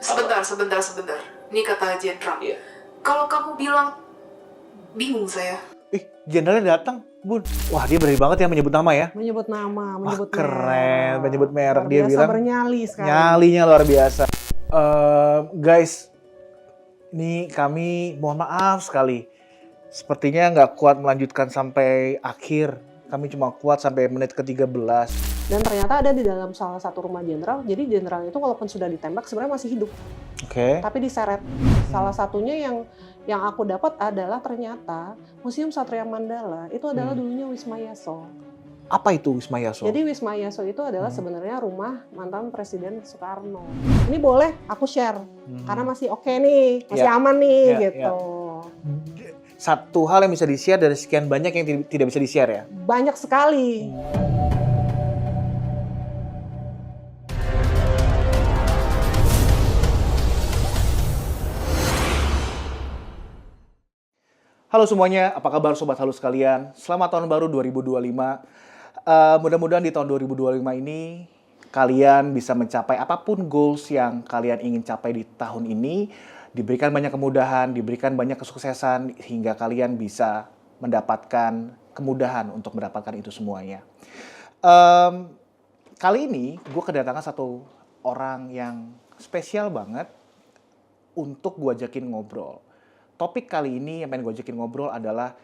Sebentar. Ini kata Jenderal. Iya. Kalau kamu bilang, bingung saya. Jenderalnya datang, Bun. Wah, dia berani banget ya menyebut nama ya. Menyebut nama, menyebut keren, merek. menyebut merek. Luar Dia biasa, bilang bernyali sekali. nyalinya luar biasa. Guys, ini kami mohon maaf sekali. Sepertinya nggak kuat melanjutkan sampai akhir. Kami cuma kuat sampai menit ke-13. Dan ternyata ada di dalam salah satu rumah jenderal. Jadi jenderal itu walaupun sudah ditembak sebenarnya masih hidup. Oke. Tapi diseret. Salah satunya yang aku dapat adalah ternyata Museum Satria Mandala itu adalah dulunya Wisma Yaso. Apa itu Wisma Yaso? Jadi Wisma Yaso itu adalah sebenarnya rumah mantan Presiden Soekarno. Ini boleh aku share karena masih oke nih, masih aman nih gitu. Satu hal yang bisa di-share dari sekian banyak yang tidak bisa di-share ya? Banyak sekali. Halo semuanya, apa kabar Sobat Halus sekalian? Selamat tahun baru 2025. Mudah-mudahan di tahun 2025 ini kalian bisa mencapai apapun goals yang kalian ingin capai di tahun ini. Diberikan banyak kemudahan, diberikan banyak kesuksesan hingga kalian bisa mendapatkan kemudahan untuk mendapatkan itu semuanya. Kali ini gue kedatangan satu orang yang spesial banget untuk gue ajakin ngobrol. Topik kali ini yang pengen gue ajakin ngobrol adalah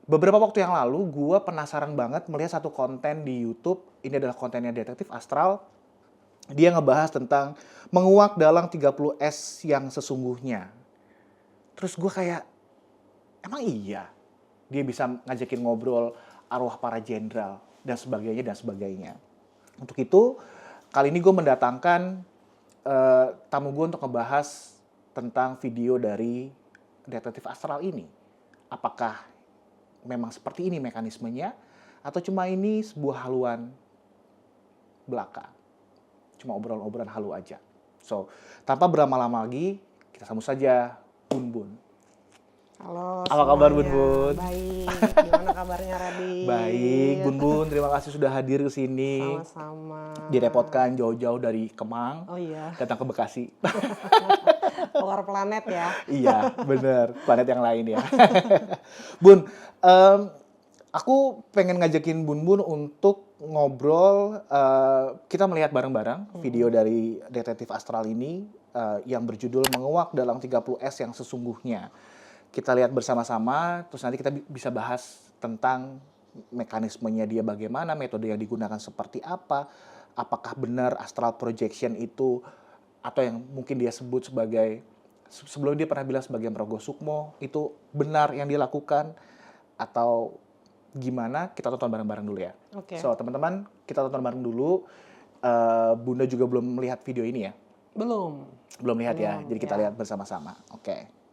beberapa waktu yang lalu gue penasaran banget melihat satu konten di YouTube. Ini adalah kontennya Detektif Astral. Dia ngebahas tentang menguak dalang 30S yang sesungguhnya. Terus gue kayak, emang iya dia bisa ngajakin ngobrol arwah para jenderal dan sebagainya. Untuk itu, kali ini gue mendatangkan tamu gue untuk ngebahas tentang video dari Detektif Astral ini. Apakah memang seperti ini mekanismenya atau cuma ini sebuah haluan belaka? Cuma obrolan-obrolan halu aja. So, tanpa berlama-lama lagi, kita sambut saja Bun Bun. Halo. Apa kabar Bun Bun? Baik. Gimana kabarnya Radit? Baik, Bun Bun. Terima kasih sudah hadir ke sini. Sama-sama. Direpotkan jauh-jauh dari Kemang. Oh iya. Datang ke Bekasi. Luar planet ya. Iya, bener. Planet yang lain ya. Bun, aku pengen ngajakin Bun Bun untuk ngobrol. Kita melihat bareng-bareng video dari Detektif Astral ini yang berjudul Menguak Dalang 30S yang Sesungguhnya. Kita lihat bersama-sama, terus nanti kita bisa bahas tentang mekanismenya dia bagaimana, metode yang digunakan seperti apa, apakah benar astral projection itu, atau yang mungkin dia sebut sebagai, sebelum dia pernah bilang sebagai Mrogo Sukmo, itu benar yang dia lakukan, atau gimana, kita tonton bareng-bareng dulu ya. Oke. So, teman-teman, kita tonton bareng dulu. Bunda juga belum melihat video ini ya? Belum. Belum lihat ya, jadi kita ya. lihat bersama-sama. Oke.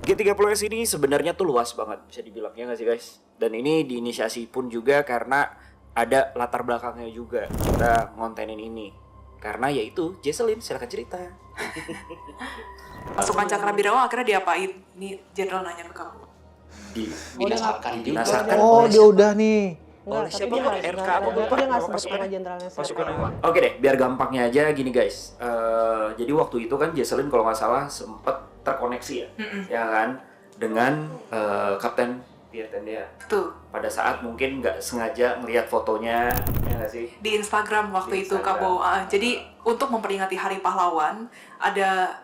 G30S ini sebenarnya tuh luas banget, bisa dibilang, ya nggak sih guys? Dan ini diinisiasi pun juga karena ada latar belakangnya juga kita ngontenin ini. Karena yaitu Jesselyn, silakan cerita. Pasukan Cakrabirawa akhirnya diapain? Ini Jenderal nanya ke kamu. Dinasarkan. Oh, dia udah nih. Oleh Enggak, siapa? tapi dia RK nggak apa sebut nama pasukannya? jenderalnya siapa. Pasukannya. Oke deh, biar gampangnya aja gini guys. Jadi waktu itu kan Jesselyn kalau nggak salah sempat terkoneksi ya, ya kan, dengan Kapten Pierre Tendean. Tuh, Pada saat mungkin nggak sengaja ngelihat fotonya, ya nggak sih? di Instagram waktu Di itu Instagram. Kabo. Jadi untuk memperingati Hari Pahlawan, ada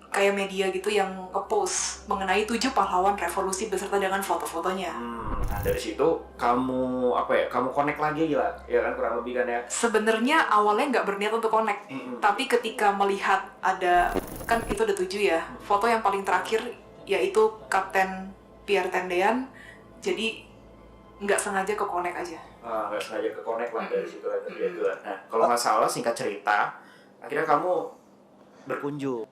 kayak media gitu yang nge-post mengenai 7 pahlawan revolusi beserta dengan foto-fotonya. Nah dari situ kamu kamu connect lagi gila, ya kan, kurang lebih kan ya. Sebenarnya awalnya nggak berniat untuk connect, tapi ketika melihat ada, kan itu ada 7 ya, foto yang paling terakhir yaitu Kapten Pierre Tendean, jadi nggak sengaja ke connect aja. Nggak sengaja ke connect lah dari situ lah terjadi. Nah kalau nggak salah singkat cerita, akhirnya kamu berkunjung.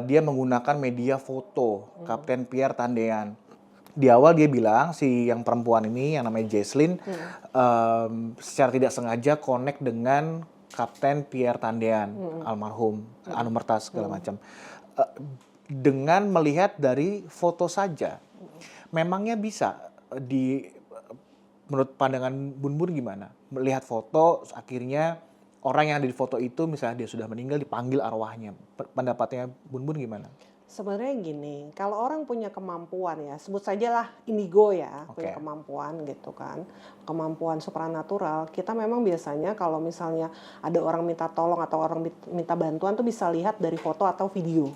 Dia menggunakan media foto Kapten Pierre Tendean. Di awal dia bilang si yang perempuan ini yang namanya Jesselyn secara tidak sengaja connect dengan Kapten Pierre Tendean, almarhum, Anumerta segala macam. Dengan melihat dari foto saja, memangnya bisa menurut pandangan Bun Bun gimana? Melihat foto akhirnya orang yang ada di foto itu misalnya dia sudah meninggal dipanggil arwahnya. Pendapatnya Bun gimana? Sebenarnya gini, kalau orang punya kemampuan ya, sebut sajalah indigo ya, punya kemampuan gitu kan, kemampuan supranatural, kita memang biasanya kalau misalnya ada orang minta tolong atau orang minta bantuan tuh bisa lihat dari foto atau video.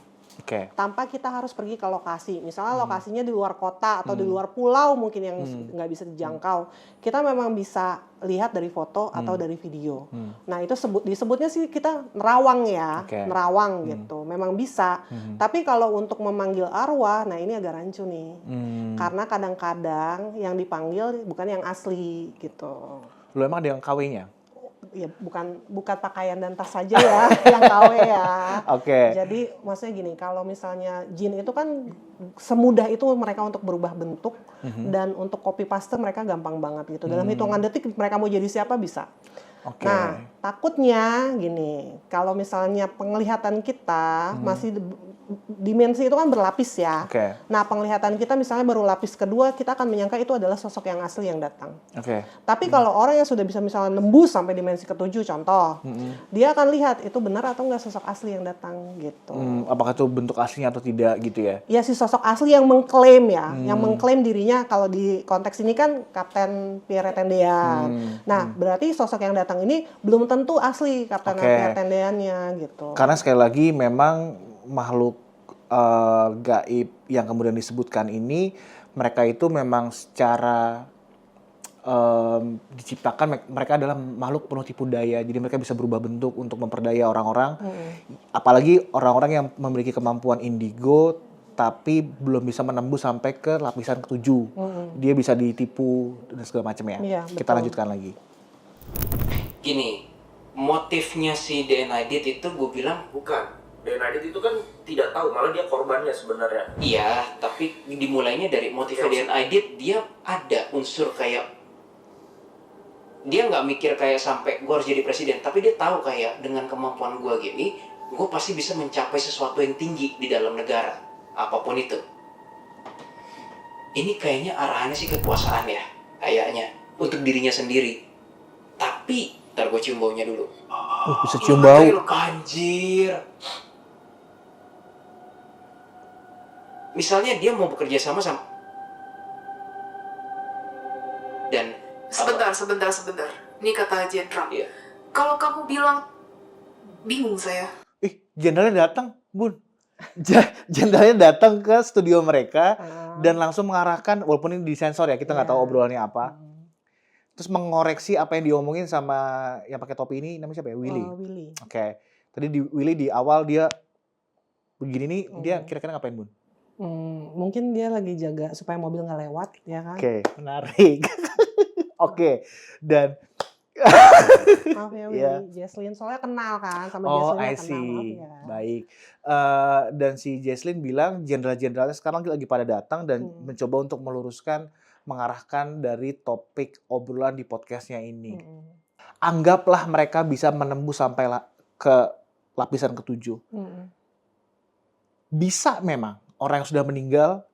Tanpa kita harus pergi ke lokasi, misalnya lokasinya di luar kota atau di luar pulau mungkin yang nggak bisa dijangkau, kita memang bisa lihat dari foto atau dari video. Nah itu disebutnya sih kita nerawang ya, nerawang gitu, memang bisa. Tapi kalau untuk memanggil arwah, nah ini agak rancu nih, karena kadang-kadang yang dipanggil bukan yang asli gitu. Lo emang ada yang KW-nya? Ya bukan pakaian dan tas saja ya yang KW ya. Jadi maksudnya gini, kalau misalnya jin itu kan semudah itu mereka untuk berubah bentuk dan untuk copy paste mereka gampang banget gitu. Dalam hitungan detik mereka mau jadi siapa bisa. Nah, takutnya gini, kalau misalnya penglihatan kita masih dimensi itu kan berlapis ya. Nah, penglihatan kita misalnya baru lapis kedua, kita akan menyangka itu adalah sosok yang asli yang datang. Tapi kalau orang yang sudah bisa misalnya nembus sampai dimensi ketujuh, contoh, dia akan lihat itu benar atau enggak sosok asli yang datang gitu. Apakah itu bentuk aslinya atau tidak gitu ya? Ya si sosok asli yang mengklaim ya, yang mengklaim dirinya, kalau di konteks ini kan Kapten Pierre Tendean. Nah, berarti sosok yang datang ini belum tentu asli Kapten Pierre Tendeannya gitu. Karena sekali lagi memang makhluk gaib yang kemudian disebutkan ini, mereka itu memang secara diciptakan, mereka adalah makhluk penuh tipu daya, jadi mereka bisa berubah bentuk untuk memperdaya orang-orang. Apalagi orang-orang yang memiliki kemampuan indigo tapi belum bisa menembus sampai ke lapisan ketujuh. Dia bisa ditipu dan segala macam ya. Kita lanjutkan lagi. Gini, motifnya si DNA Dit itu gue bilang bukan. DNA Dit itu kan tidak tahu, malah dia korbannya sebenarnya. Iya, tapi dimulainya dari motifnya DNA Dit, dia ada unsur kayak, dia nggak mikir kayak sampai gue harus jadi presiden, tapi dia tahu kayak dengan kemampuan gue gini, gue pasti bisa mencapai sesuatu yang tinggi di dalam negara, apapun itu. Ini kayaknya arahannya sih kekuasaan ya, kayaknya, untuk dirinya sendiri. Tapi ntar gue cium baunya dulu. Bisa cium bau. Anjir. Misalnya dia mau bekerja sama dan sebentar. Ini kata Jenderal. Kalau kamu bilang bingung saya. Jenderalnya datang, Bun. Jenderalnya datang ke studio mereka dan langsung mengarahkan, walaupun ini disensor ya, kita nggak tahu obrolannya apa. Terus mengoreksi apa yang diomongin sama yang pakai topi ini, namanya siapa ya? Willy. Willy. Tadi Willy di awal dia begini nih, dia kira-kira ngapain, Bun? Mungkin dia lagi jaga supaya mobil nggak lewat, ya kan? Menarik. Dan maaf ya Willy, Jesslyn soalnya kenal kan sama Jesslyn. I see. Baik. Dan si Jesslyn bilang jenderal-jenderalnya sekarang lagi pada datang dan mencoba untuk meluruskan, mengarahkan dari topik obrolan di podcastnya ini. Anggaplah mereka bisa menembus sampai ke lapisan ketujuh. Bisa memang orang yang sudah meninggal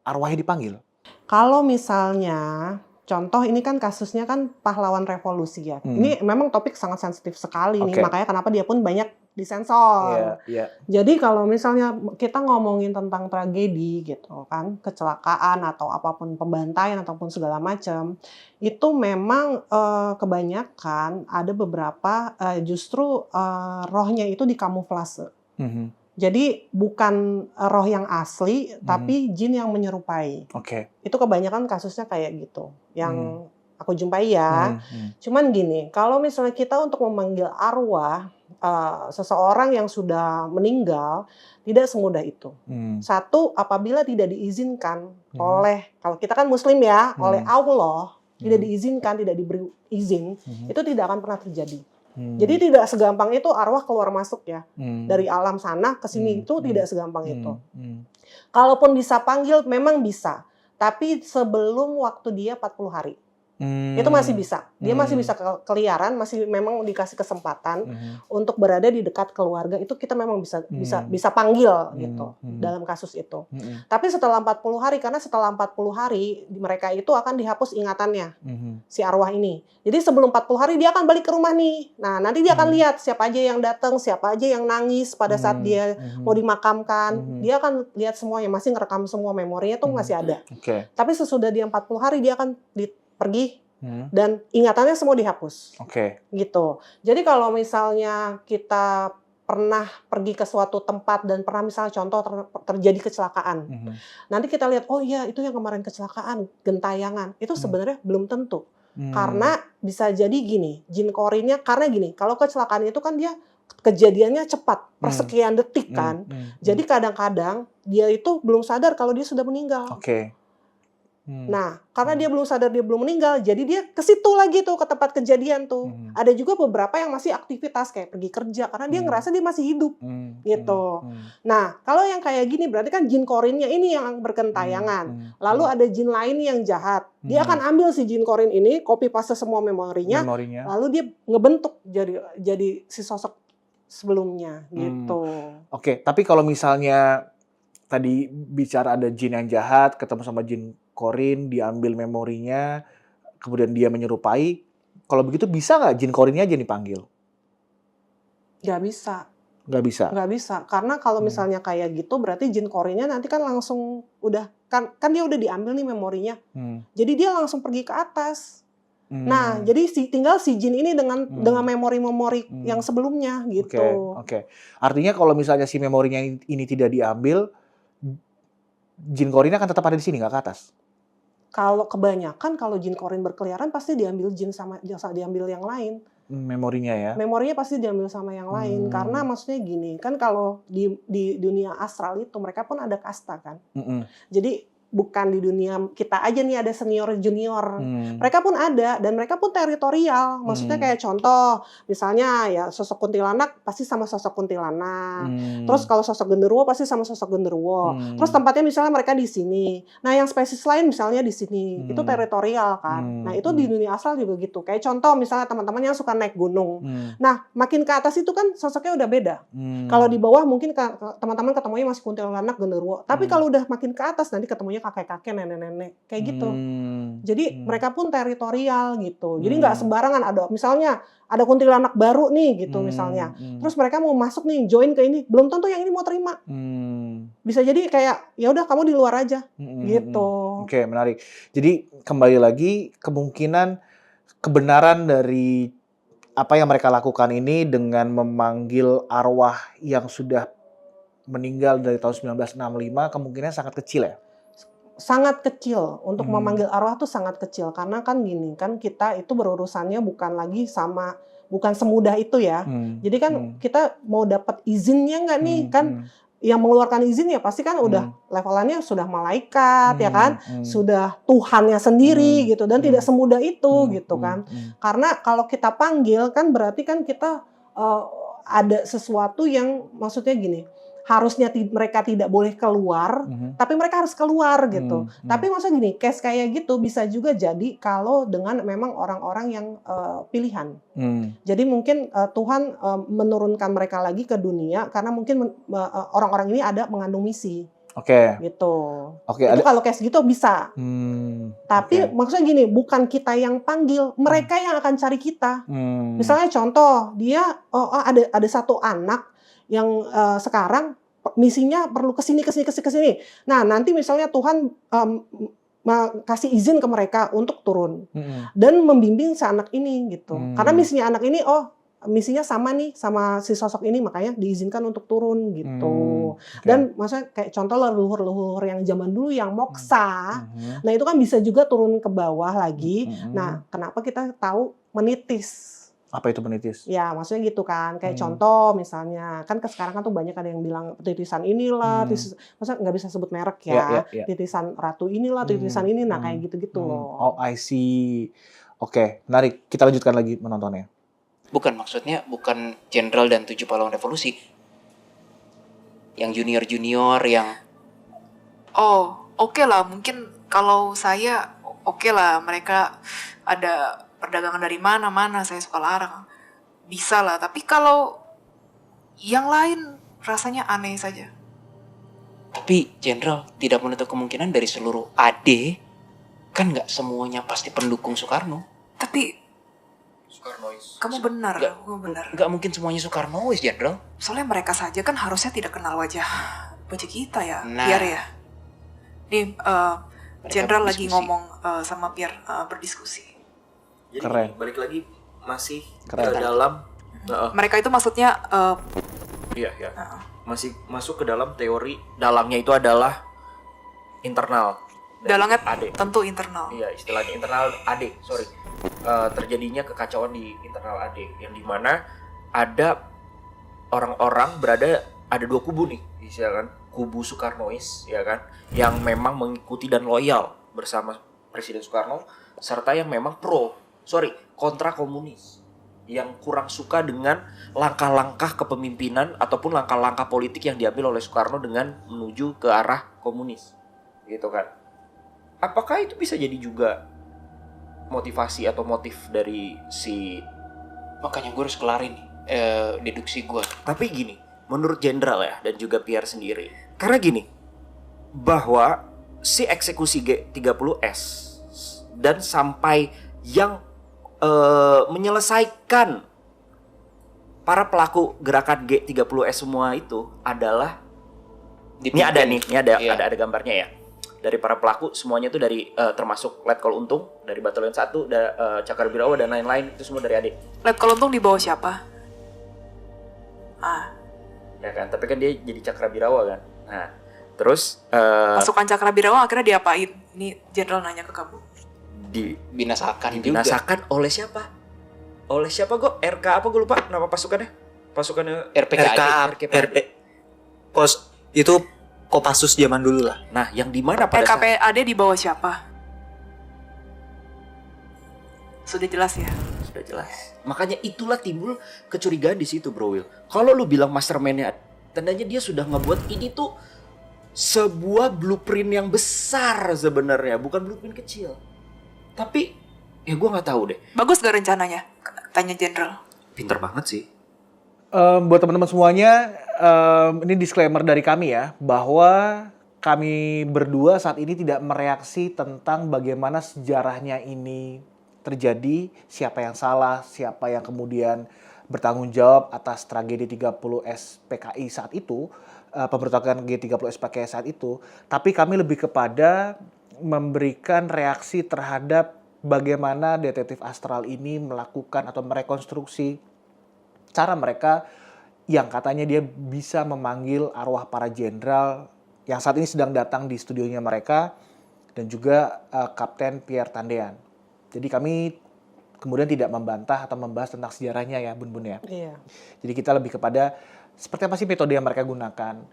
arwahnya dipanggil? Kalau misalnya contoh ini kan kasusnya kan pahlawan revolusi ya. Ini memang topik sangat sensitif sekali nih, makanya kenapa dia pun banyak disensor. Jadi kalau misalnya kita ngomongin tentang tragedi gitu kan, kecelakaan atau apapun, pembantaian ataupun segala macam, itu memang kebanyakan ada beberapa justru rohnya itu dikamuflase. Jadi bukan roh yang asli, tapi jin yang menyerupai. Itu kebanyakan kasusnya kayak gitu, yang aku jumpai ya. Cuman gini, kalau misalnya kita untuk memanggil arwah seseorang yang sudah meninggal, tidak semudah itu. Satu, apabila tidak diizinkan oleh, kalau kita kan Muslim ya, oleh Allah, tidak diizinkan, tidak diberi izin, itu tidak akan pernah terjadi. Jadi tidak segampang itu arwah keluar masuk ya. Dari alam sana ke sini itu tidak segampang itu. Kalaupun bisa panggil memang bisa. Tapi sebelum waktu dia 40 hari. Itu masih bisa. Dia masih bisa keliaran, masih memang dikasih kesempatan untuk berada di dekat keluarga. Itu kita memang bisa panggil gitu dalam kasus itu. Tapi setelah 40 hari, karena setelah 40 hari mereka itu akan dihapus ingatannya si arwah ini. Jadi sebelum 40 hari dia akan balik ke rumah nih. Nah, nanti dia akan lihat siapa aja yang datang, siapa aja yang nangis pada saat dia mau dimakamkan. Dia akan lihat semuanya, masih ngerekam semua, memorinya tuh masih ada. Tapi sesudah dia 40 hari dia akan pergi dan ingatannya semua dihapus. Gitu. Jadi kalau misalnya kita pernah pergi ke suatu tempat dan pernah misalnya contoh terjadi kecelakaan. Nanti kita lihat, oh iya itu yang kemarin kecelakaan, gentayangan. Itu sebenarnya belum tentu. Karena bisa jadi gini, jin korinnya, karena gini, kalau kecelakaan itu kan dia kejadiannya cepat, persekian detik kan. Jadi kadang-kadang dia itu belum sadar kalau dia sudah meninggal. Nah, karena dia belum sadar dia belum meninggal, jadi dia ke situ lagi tuh, ke tempat kejadian tuh. Ada juga beberapa yang masih aktivitas kayak pergi kerja karena dia ngerasa dia masih hidup, gitu. Nah, kalau yang kayak gini berarti kan jin korinnya ini yang bergentayangan. Lalu ada jin lain yang jahat. Dia akan ambil si jin korin ini, copy paste semua memorinya. Lalu dia ngebentuk jadi si sosok sebelumnya, gitu. Tapi kalau misalnya tadi bicara ada jin yang jahat, ketemu sama jin korin, diambil memorinya, kemudian dia menyerupai. Kalau begitu bisa nggak jin korinnya aja dipanggil? Nggak bisa. Nggak bisa. Karena kalau misalnya kayak gitu, berarti jin korinnya nanti kan langsung udah kan dia udah diambil nih memorinya. Jadi dia langsung pergi ke atas. Nah, jadi tinggal si jin ini dengan memori-memori yang sebelumnya gitu. Artinya kalau misalnya si memorinya ini tidak diambil, jin korinnya akan tetap ada di sini, nggak ke atas? Kalau kebanyakan, kalau jin korin berkeliaran pasti diambil diambil yang lain. Memorinya ya? Memorinya pasti diambil sama yang lain. Karena maksudnya gini, kan kalau di dunia astral itu mereka pun ada kasta kan. Jadi bukan di dunia kita aja nih ada senior junior. Mereka pun ada dan mereka pun teritorial. Maksudnya kayak contoh, misalnya ya sosok kuntilanak pasti sama sosok kuntilanak. Terus kalau sosok genderuwo pasti sama sosok genderuwo. Terus tempatnya misalnya mereka di sini. Nah, yang spesies lain misalnya di sini. Itu teritorial kan. Nah, itu di dunia astral juga gitu. Kayak contoh misalnya teman-teman yang suka naik gunung. Nah, makin ke atas itu kan sosoknya udah beda. Kalau di bawah mungkin teman-teman ketemunya masih kuntilanak, genderuwo. Tapi kalau udah makin ke atas nanti ketemunya kakek-kakek, nenek-nenek, kayak gitu. Jadi mereka pun teritorial gitu. Jadi nggak sembarangan misalnya ada kuntilanak baru nih gitu misalnya. Terus mereka mau masuk nih, join ke ini, belum tentu yang ini mau terima. Bisa jadi kayak ya udah kamu di luar aja gitu. Oke, menarik. Jadi kembali lagi kemungkinan kebenaran dari apa yang mereka lakukan ini dengan memanggil arwah yang sudah meninggal dari tahun 1965 kemungkinan sangat kecil ya? Sangat kecil untuk memanggil arwah tuh sangat kecil karena kan gini kan kita itu berurusannya bukan semudah itu ya. Jadi kan kita mau dapat izinnya nggak nih kan yang mengeluarkan izin ya pasti kan udah levelannya sudah malaikat ya kan, sudah Tuhannya sendiri gitu dan tidak semudah itu gitu kan. Karena kalau kita panggil kan berarti kan kita ada sesuatu yang maksudnya gini. Harusnya mereka tidak boleh keluar, tapi mereka harus keluar gitu. Tapi maksudnya gini, case kayak gitu bisa juga jadi kalau dengan memang orang-orang yang pilihan. Jadi mungkin Tuhan menurunkan mereka lagi ke dunia karena mungkin orang-orang ini ada mengandung misi. Gitu. Itu kalau case gitu bisa. Tapi maksudnya gini, bukan kita yang panggil, mereka yang akan cari kita. Misalnya contoh, dia ada satu anak yang sekarang misinya perlu kesini. Nah, nanti misalnya Tuhan kasih izin ke mereka untuk turun dan membimbing si anak ini gitu. Karena misinya anak ini, misinya sama nih sama si sosok ini, makanya diizinkan untuk turun gitu. Dan maksudnya kayak contoh leluhur-leluhur yang zaman dulu yang moksa, nah itu kan bisa juga turun ke bawah lagi. Nah, kenapa kita tahu menitis? Apa itu menitis? Ya, maksudnya gitu kan. Kayak contoh misalnya, kan sekarang kan tuh banyak ada yang bilang titisan inilah, maksudnya nggak bisa sebut merek ya. Titisan ratu inilah, titisan ini, nah kayak gitu-gitu loh. Oh, I see. Oke, menarik. Kita lanjutkan lagi menontonnya. Bukan, maksudnya bukan jenderal dan 7 pahlawan revolusi. Yang junior-junior yang... Oh, oke lah. Mungkin kalau saya oke lah mereka ada perdagangan dari mana saya suka larang, bisa lah. Tapi kalau yang lain rasanya aneh saja. Tapi Jenderal, tidak menutup kemungkinan dari seluruh AD kan nggak semuanya pasti pendukung Soekarno. Tapi Soekarnois. kamu benar. Nggak mungkin semuanya Soekarnois, Jenderal. Soalnya mereka saja kan harusnya tidak kenal wajah kita ya, Nah. Pierre ya. Nih, Jenderal lagi berdiskusi. ngomong sama Pierre, berdiskusi. Jadi Keren. balik lagi masih Keren. ke dalam Mereka itu maksudnya iya masih masuk ke dalam teori dalangnya itu adalah internal. dari dalangnya AD. tentu internal. Iya, istilahnya internal AD, sorry. Terjadinya kekacauan di internal AD yang dimana ada orang-orang berada, ada dua kubu nih, ya kan? Kubu Soekarnois, ya kan, yang memang mengikuti dan loyal bersama Presiden Soekarno, serta yang memang kontra komunis, yang kurang suka dengan langkah-langkah kepemimpinan ataupun langkah-langkah politik yang diambil oleh Soekarno dengan menuju ke arah komunis, gitu kan. Apakah itu bisa jadi juga motivasi atau motif dari si... Makanya gue harus kelarin nih deduksi gue. Tapi gini, menurut Jenderal ya, dan juga Pierre sendiri, karena gini, bahwa si eksekusi G30S dan sampai yang menyelesaikan para pelaku gerakan G30S semua itu adalah ini ada gambarnya ya. Dari para pelaku semuanya itu dari termasuk Letkol Untung dari Batalion 1, Cakrawirawa dan lain-lain, itu semua dari AD. Letkol Untung di bawah siapa? Ya kan, tapi kan dia jadi Cakrawirawa kan. Nah, terus Pasukan Cakrawirawa akhirnya diapain? Ini Jenderal nanya ke kamu. Dibinasakan juga. dibinasakan oleh siapa? Oleh siapa kok? RK apa gue lupa nama pasukannya? Pasukannya RPKAD. Pos itu Kopassus zaman dulu lah. Nah, yang di mana pada saat RKPAD di bawah siapa? Sudah jelas ya. sudah jelas. Makanya itulah timbul kecurigaan di situ, Bro Will. Kalau lu bilang mastermind-nya, tandanya dia sudah ngebuat ini tuh sebuah blueprint yang besar sebenarnya, bukan blueprint kecil. Tapi ya gue nggak tahu deh. Bagus gak rencananya? Tanya Jenderal. Pinter banget sih. Buat teman-teman semuanya, ini disclaimer dari kami ya, bahwa kami berdua saat ini tidak mereaksi tentang bagaimana sejarahnya ini terjadi, siapa yang salah, siapa yang kemudian bertanggung jawab atas tragedi 30S PKI saat itu, pemberontakan G30S PKI saat itu. Tapi kami lebih kepada memberikan reaksi terhadap bagaimana detektif astral ini melakukan atau merekonstruksi cara mereka yang katanya dia bisa memanggil arwah para jenderal yang saat ini sedang datang di studionya mereka, dan juga Kapten Pierre Tandean. Jadi kami kemudian tidak membantah atau membahas tentang sejarahnya ya, Bun ya. Iya. Jadi kita lebih kepada seperti apa sih metode yang mereka gunakan.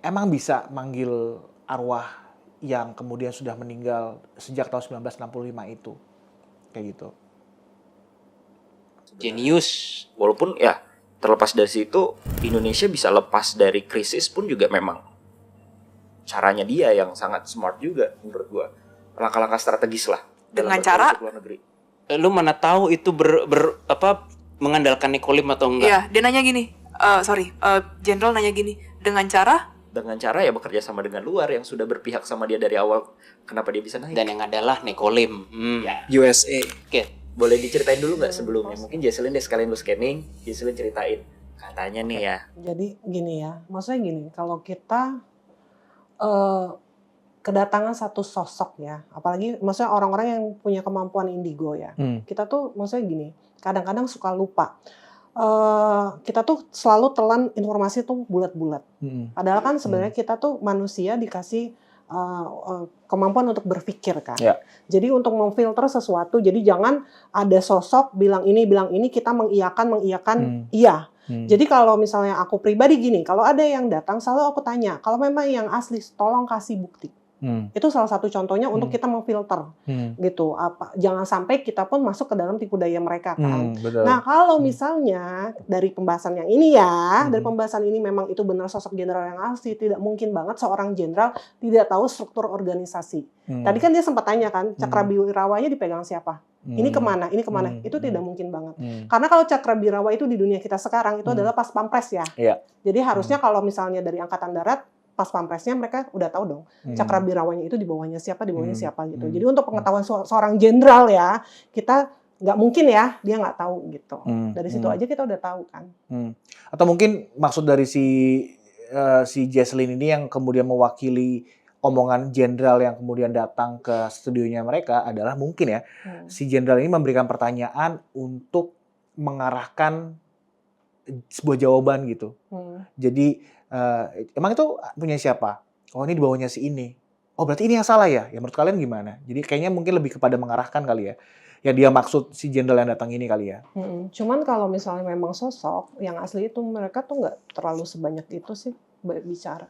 Emang bisa manggil arwah yang kemudian sudah meninggal sejak tahun 1965 itu. Kayak gitu. Jenius. Walaupun ya terlepas dari situ, Indonesia bisa lepas dari krisis pun juga memang caranya dia yang sangat smart juga menurut gua. Langkah-langkah strategis lah. Dengan dalam cara? berpolitik luar negeri. Lu mana tahu itu mengandalkan Nekolim atau enggak? Iya, dia nanya gini. Jenderal nanya gini. Dengan cara? Dengan cara ya bekerja sama dengan luar yang sudah berpihak sama dia dari awal. Kenapa dia bisa naik? Dan yang adalah Nekolim. Ya. USA. Oke. Boleh diceritain dulu nggak sebelumnya? Mungkin Jesselyn deh sekalian lu scanning, Jesselyn ceritain. Katanya nih ya. Jadi gini ya, maksudnya gini, kalau kita kedatangan satu sosok ya, apalagi maksudnya orang-orang yang punya kemampuan indigo ya, kita tuh maksudnya gini, kadang-kadang suka lupa. Kita tuh selalu telan informasi tuh bulat-bulat. Padahal kan sebenarnya kita tuh manusia dikasih kemampuan untuk berpikir kan. Ya. Jadi untuk memfilter sesuatu, jadi jangan ada sosok bilang ini kita mengiyakan iya. Jadi kalau misalnya aku pribadi gini, kalau ada yang datang selalu aku tanya, kalau memang yang asli tolong kasih bukti. Itu salah satu contohnya untuk kita memfilter gitu. Jangan sampai kita pun masuk ke dalam tipu daya mereka kan. Nah, kalau misalnya dari pembahasan yang ini ya, dari pembahasan ini memang itu benar sosok jenderal yang asli, tidak mungkin banget seorang jenderal tidak tahu struktur organisasi. Tadi kan dia sempat tanya kan, Cakrabirawanya dipegang siapa? Ini kemana? Ini kemana? Itu tidak mungkin banget. Karena kalau Cakrabirawa itu di dunia kita sekarang itu adalah pas pampres ya. Jadi harusnya kalau misalnya dari Angkatan Darat, pas pampresnya mereka udah tahu dong Cakrabirawanya itu di bawahnya siapa gitu. Jadi untuk pengetahuan seorang jenderal ya, kita nggak mungkin ya dia nggak tahu gitu. Dari situ aja kita udah tahu kan. Atau mungkin maksud dari si Jesslyn ini yang kemudian mewakili omongan jenderal yang kemudian datang ke studionya mereka adalah mungkin ya si jenderal ini memberikan pertanyaan untuk mengarahkan sebuah jawaban gitu. Jadi emang itu punya siapa? Oh ini di bawahnya si ini. Oh berarti ini yang salah ya? Ya menurut kalian gimana? Jadi kayaknya mungkin lebih kepada mengarahkan kali ya. Ya dia maksud si jenderal yang datang ini kali ya. Cuman kalau misalnya memang sosok yang asli itu mereka tuh nggak terlalu sebanyak itu sih bicara.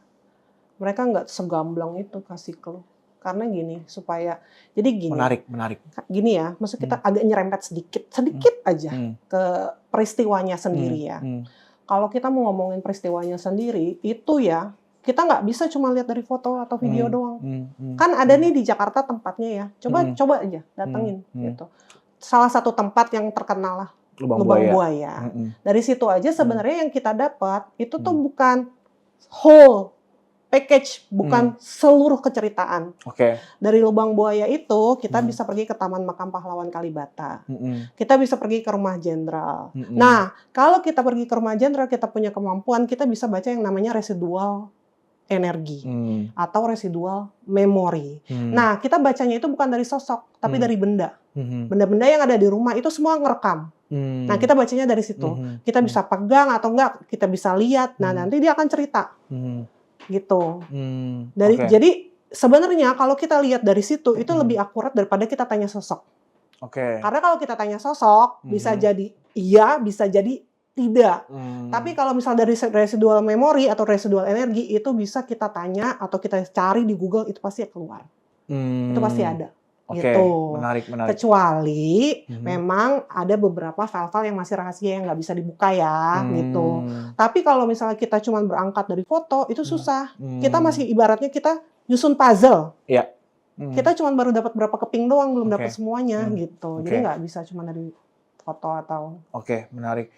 Mereka nggak segamblang itu kasih clue. Karena gini, supaya jadi gini. Menarik. Gini ya, maksud kita agak nyerempet sedikit aja ke peristiwanya sendiri ya. Kalau kita mau ngomongin peristiwanya sendiri, itu ya kita nggak bisa cuma lihat dari foto atau video doang. Kan ada nih di Jakarta tempatnya ya. Coba aja datengin gitu. Salah satu tempat yang terkenal lah, Lubang Buaya. Dari situ aja sebenarnya yang kita dapat itu tuh bukan whole package, bukan seluruh keceritaan. Dari Lubang Buaya itu kita bisa pergi ke Taman Makam Pahlawan Kalibata. Kita bisa pergi ke Rumah Jenderal. Nah, kalau kita pergi ke Rumah Jenderal, kita punya kemampuan, kita bisa baca yang namanya residual energi atau residual memori. Nah, kita bacanya itu bukan dari sosok, tapi dari benda. Benda-benda yang ada di rumah itu semua ngerekam. Nah, kita bacanya dari situ. Kita bisa pegang atau enggak, kita bisa lihat. Nah, nanti dia akan cerita. Gitu. Jadi sebenarnya kalau kita lihat dari situ itu lebih akurat daripada kita tanya sosok. Karena kalau kita tanya sosok bisa jadi iya, bisa jadi tidak. Tapi kalau misal dari residual memori atau residual energi itu bisa kita tanya atau kita cari di Google, itu pasti keluar. Itu pasti ada. Gitu. Menarik. Kecuali memang ada beberapa file-file yang masih rahasia yang nggak bisa dibuka ya, gitu. Tapi kalau misalnya kita cuma berangkat dari foto, itu susah. Kita masih ibaratnya kita nyusun puzzle. Kita cuma baru dapat berapa keping doang, belum dapat semuanya gitu. Jadi nggak bisa cuma dari foto atau. Menarik.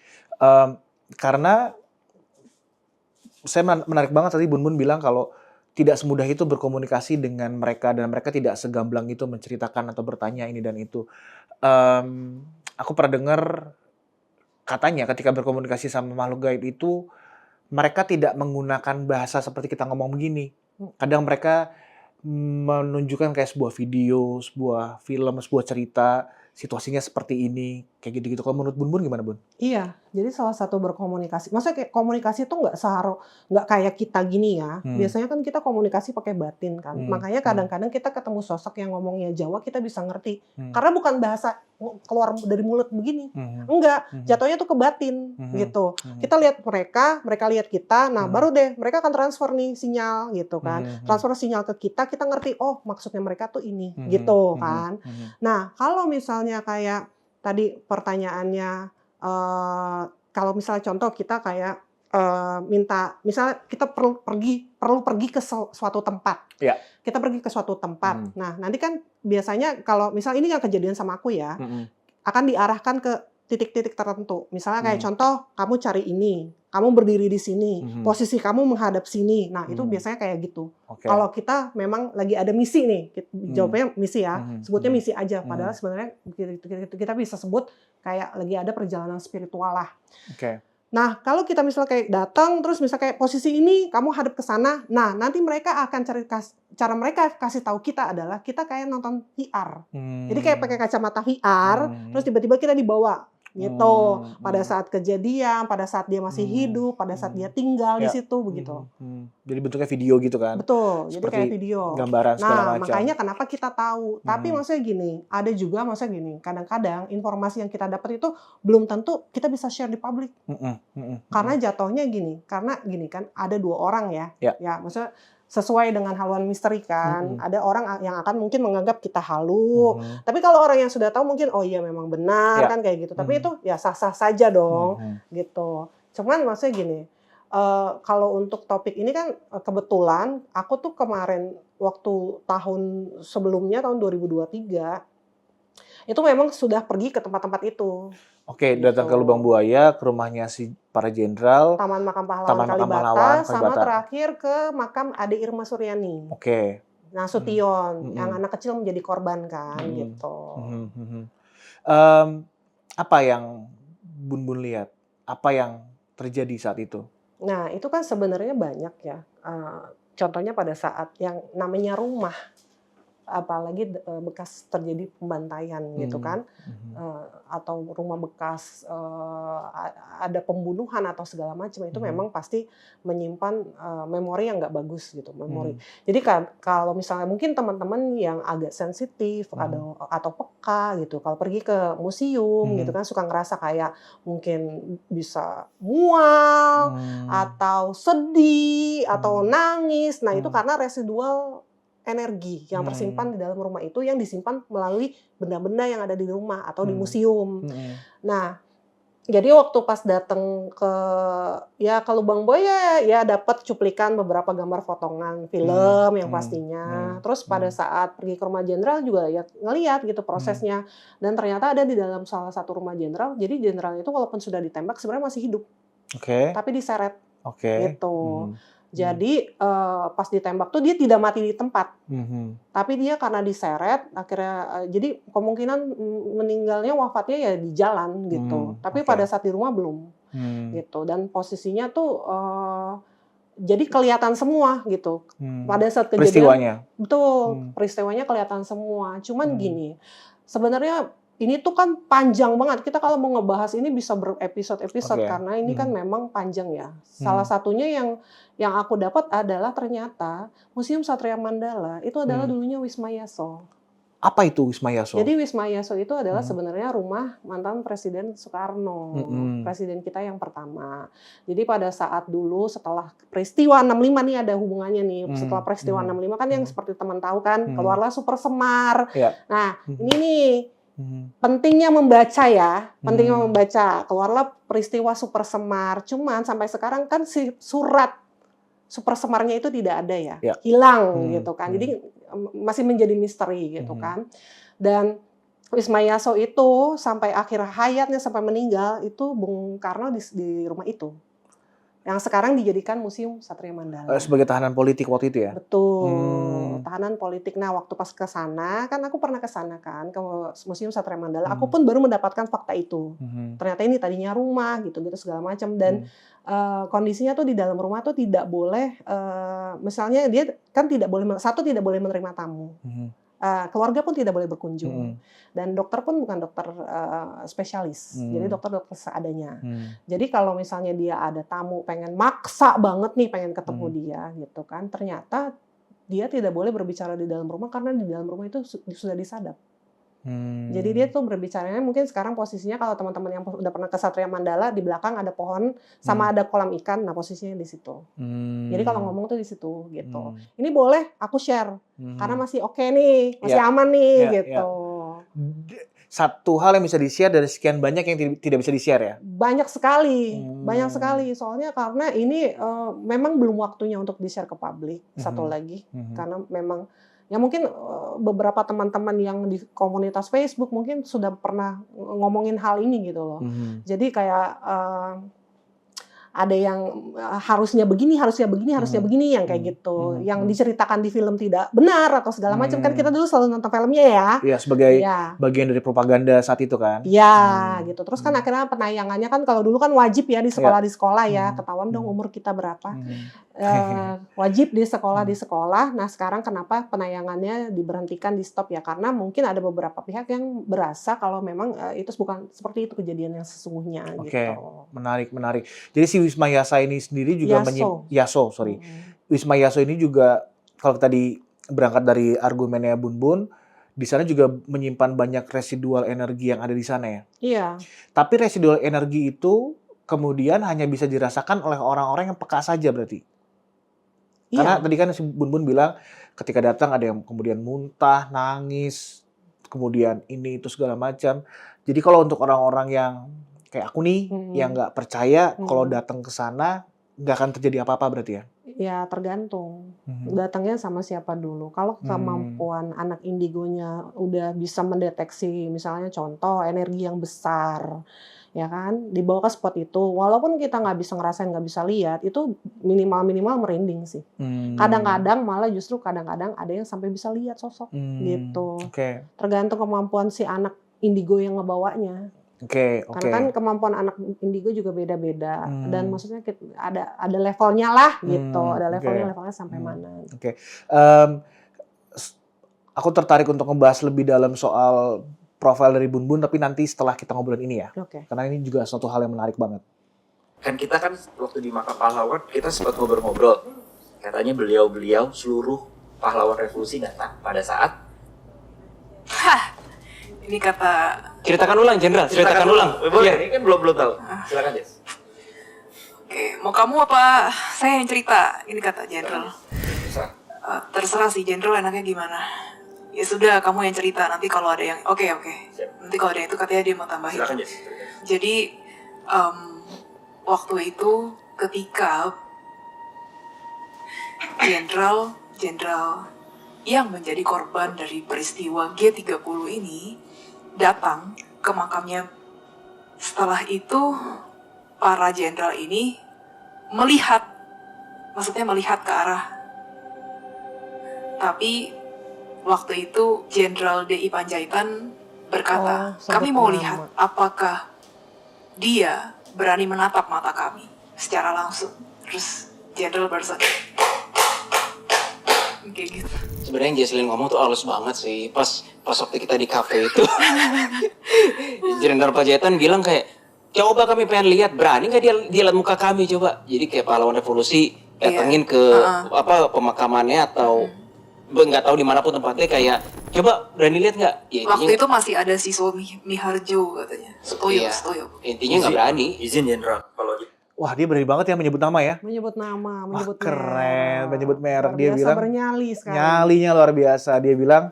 Karena saya menarik banget tadi Bun bilang kalau tidak semudah itu berkomunikasi dengan mereka dan mereka tidak segamblang itu menceritakan atau bertanya ini dan itu. Aku pernah dengar katanya ketika berkomunikasi sama makhluk gaib itu mereka tidak menggunakan bahasa seperti kita ngomong begini. Kadang mereka menunjukkan kayak sebuah video, sebuah film, sebuah cerita, situasinya seperti ini, kayak gitu-gitu. Kalau menurut Bun gimana Bun? Iya, jadi salah satu berkomunikasi. Maksudnya kayak komunikasi itu nggak kayak kita gini ya. Biasanya kan kita komunikasi pakai batin kan. Makanya kadang-kadang kita ketemu sosok yang ngomongnya Jawa kita bisa ngerti. Karena bukan bahasa keluar dari mulut begini. Enggak, jatuhnya tuh ke batin gitu. Kita lihat mereka lihat kita. Nah, baru deh mereka akan transfer nih sinyal gitu kan. Transfer sinyal ke kita ngerti, oh maksudnya mereka tuh ini gitu kan. Nah, kalau misalnya kayak tadi pertanyaannya, kalau misalnya contoh kita kayak minta, misalnya kita perlu pergi ke suatu tempat. Kita pergi ke suatu tempat. Nah, nanti kan biasanya kalau misal ini yang kejadian sama aku ya, akan diarahkan ke titik-titik tertentu. Misalnya kayak contoh, kamu cari ini, kamu berdiri di sini, posisi kamu menghadap sini. Nah, itu biasanya kayak gitu. Kalau kita memang lagi ada misi nih, jawabnya misi ya, sebutnya misi aja. Padahal sebenarnya kita bisa sebut kayak lagi ada perjalanan spiritual lah. Nah, kalau kita misalnya kayak datang, terus misalnya kayak posisi ini, kamu hadap ke sana. Nah, nanti mereka akan cara mereka kasih tahu kita adalah kita kayak nonton VR. Jadi kayak pakai kacamata VR, terus tiba-tiba kita dibawa gitu. Pada saat kejadian, pada saat dia masih hidup, pada saat dia tinggal di situ begitu. Jadi bentuknya video gitu kan? Betul, jadi seperti kayak video. Gambaran segala macam. Makanya kenapa kita tahu. Tapi maksudnya gini, ada juga maksudnya gini, kadang-kadang informasi yang kita dapat itu belum tentu kita bisa share di publik. Karena jatuhnya gini, karena gini kan ada dua orang ya. Ya, maksudnya sesuai dengan haluan misteri kan. Ada orang yang akan mungkin menganggap kita halu. Tapi kalau orang yang sudah tahu mungkin oh iya memang benar kan kayak gitu. Tapi itu ya sah-sah saja dong gitu. Cuman maksudnya gini, kalau untuk topik ini kan kebetulan aku tuh kemarin waktu tahun sebelumnya tahun 2023 itu memang sudah pergi ke tempat-tempat itu. Oke, datang ke Lubang Buaya, ke rumahnya si para jenderal, Taman Makam Pahlawan Taman Makam Kalibata, Pahlawan, sama Kalibata. terakhir ke makam Ade Irma Suryani. Oke. Nasution, yang anak kecil menjadi korban kan gitu. Apa yang Bun lihat? Apa yang terjadi saat itu? Nah, itu kan sebenarnya banyak ya. Contohnya pada saat yang namanya rumah, apalagi bekas terjadi pembantaian gitu kan, atau rumah bekas ada pembunuhan atau segala macam, itu memang pasti menyimpan memori yang nggak bagus gitu, memori. Jadi kalau misalnya mungkin teman-teman yang agak sensitif atau peka gitu, kalau pergi ke museum gitu kan suka ngerasa kayak mungkin bisa mual atau sedih atau nangis. Nah, itu karena residual energi yang tersimpan di dalam rumah itu yang disimpan melalui benda-benda yang ada di rumah atau di museum. Nah, jadi waktu pas datang ke Lubang Buaya ya dapat cuplikan beberapa gambar potongan film yang pastinya. Terus pada saat pergi ke rumah jenderal juga ya ngelihat gitu prosesnya, dan ternyata ada di dalam salah satu rumah jenderal. Jadi jenderal itu walaupun sudah ditembak sebenarnya masih hidup. Tapi diseret. Gitu. Jadi pas ditembak tuh dia tidak mati di tempat, tapi dia karena diseret akhirnya jadi kemungkinan meninggalnya wafatnya ya di jalan gitu. Tapi pada saat di rumah belum, gitu. Dan posisinya tuh jadi kelihatan semua gitu. Pada saat kejadian, peristiwanya. Betul, peristiwanya kelihatan semua. Cuman gini, sebenarnya ini tuh kan panjang banget. Kita kalau mau ngebahas ini bisa berepisode-episode karena ini kan memang panjang ya. Salah satunya yang aku dapat adalah ternyata Museum Satria Mandala itu adalah dulunya Wisma Yaso. Apa itu Wisma Yaso? Jadi Wisma Yaso itu adalah sebenarnya rumah mantan Presiden Soekarno, presiden kita yang pertama. Jadi pada saat dulu setelah peristiwa 65 nih ada hubungannya nih. Setelah peristiwa 65 kan yang seperti teman tahu kan keluarlah Super Semar. Nah, ini nih pentingnya membaca ya, pentingnya membaca. Keluarlah peristiwa Super Semar. Cuman sampai sekarang kan si surat Super Semarnya itu tidak ada ya, hilang gitu kan. Jadi masih menjadi misteri gitu kan. Dan Wisma Yaso itu sampai akhir hayatnya sampai meninggal itu Bung Karno di rumah itu. Yang sekarang dijadikan Museum Satria Mandala. Sebagai tahanan politik waktu itu ya? Betul, tahanan politik. Nah, waktu pas ke sana, kan aku pernah ke sana kan, ke Museum Satria Mandala. Aku pun baru mendapatkan fakta itu. Ternyata ini tadinya rumah, gitu-gitu segala macam. Dan kondisinya tuh di dalam rumah tuh tidak boleh, misalnya dia kan tidak boleh menerima tamu. Keluarga pun tidak boleh berkunjung, dan dokter pun bukan dokter spesialis, jadi dokter seadanya. Jadi kalau misalnya dia ada tamu pengen maksa banget nih pengen ketemu dia gitu kan, ternyata dia tidak boleh berbicara di dalam rumah karena di dalam rumah itu sudah disadap. Jadi dia tuh berbicaranya mungkin sekarang posisinya kalau teman-teman yang udah pernah ke Satria Mandala di belakang ada pohon sama ada kolam ikan, nah posisinya di situ. Jadi kalau ngomong tuh di situ gitu. Ini boleh aku share karena masih oke nih, masih aman nih gitu. Satu hal yang bisa di-share dari sekian banyak yang tidak bisa di-share ya? Banyak sekali. Soalnya karena ini memang belum waktunya untuk di-share ke publik. Satu lagi karena memang ya mungkin beberapa teman-teman yang di komunitas Facebook mungkin sudah pernah ngomongin hal ini gitu loh. Jadi kayak ada yang harusnya begini yang kayak gitu. Yang diceritakan di film tidak benar atau segala macam. Kan kita dulu selalu nonton filmnya ya. Iya, sebagai bagian dari propaganda saat itu kan. Iya, gitu. Terus kan akhirnya penayangannya kan kalau dulu kan wajib ya di sekolah ya. Ketahuan dong umur kita berapa. Wajib di sekolah. Nah, sekarang kenapa penayangannya diberhentikan, di stop ya? Karena mungkin ada beberapa pihak yang berasa kalau memang itu bukan seperti itu kejadian yang sesungguhnya gitu. Menarik. Jadi si Wisma Yaso ini sendiri juga Wisma Yaso ini juga kalau tadi berangkat dari argumennya Bun, di sana juga menyimpan banyak residual energi yang ada di sana ya. Iya. Tapi residual energi itu kemudian hanya bisa dirasakan oleh orang-orang yang peka saja berarti. Karena tadi kan si Bun Bun bilang ketika datang ada yang kemudian muntah, nangis, kemudian ini itu segala macam. Jadi kalau untuk orang-orang yang kayak aku nih yang nggak percaya kalau datang ke sana nggak akan terjadi apa-apa berarti ya? Ya tergantung datangnya sama siapa dulu. Kalau kemampuan anak indigonya udah bisa mendeteksi misalnya contoh energi yang besar, ya kan, dibawa ke spot itu, walaupun kita nggak bisa ngerasain, nggak bisa lihat, itu minimal merinding sih. Kadang-kadang malah justru kadang-kadang ada yang sampai bisa lihat sosok gitu. Tergantung kemampuan si anak indigo yang ngebawanya. Karena kan kemampuan anak indigo juga beda-beda dan maksudnya ada levelnya lah gitu, ada levelnya sampai mana. Aku tertarik untuk ngebahas lebih dalam soal profil dari Bun Bun, tapi nanti setelah kita ngobrolin ini ya. Karena ini juga suatu hal yang menarik banget. Kan kita kan waktu di Makam Pahlawan kita sempat ngobrol-ngobrol. Katanya beliau-beliau seluruh pahlawan revolusi datang pada saat. Ini kata. Ceritakan ulang, Jenderal. Ceritakan ulang. Boleh, ini kan belum tahu. Silakan, Jess. Oke, mau kamu apa saya yang cerita? Ini kata Jenderal. Terserah sih Jenderal enaknya gimana. Ya sudah, kamu yang cerita. Nanti kalau ada yang oke. Nanti kalau ada yang itu katanya dia mau tambahin. Silakan, Jess. Jadi waktu itu ketika Jenderal yang menjadi korban dari peristiwa G30 ini datang ke makamnya. Setelah itu para jenderal ini melihat ke arah. Tapi waktu itu Jenderal D.I. Panjaitan berkata, kami mau lihat apakah dia berani menatap mata kami secara langsung. Terus Jenderal barusan kayak gitu. Sebenarnya yang Jesslyn ngomong tuh halus banget sih. Pas waktu kita di kafe itu, Jenderal Panjaitan bilang kayak, coba kami pengen lihat, berani nggak dia lihat muka kami coba. Jadi kayak pahlawan revolusi datengin ke pemakamannya atau nggak tahu dimanapun tempatnya, kayak coba berani lihat nggak? Ya, waktu itu masih ada siswa Miharjo katanya. Stoyo. Intinya nggak berani. Izin Jenderal kalau Wah, dia berani banget ya menyebut nama ya. Menyebut Keren, menyebut merek. Dia biasa bilang bernyali sekali. Nyalinya luar biasa. Dia bilang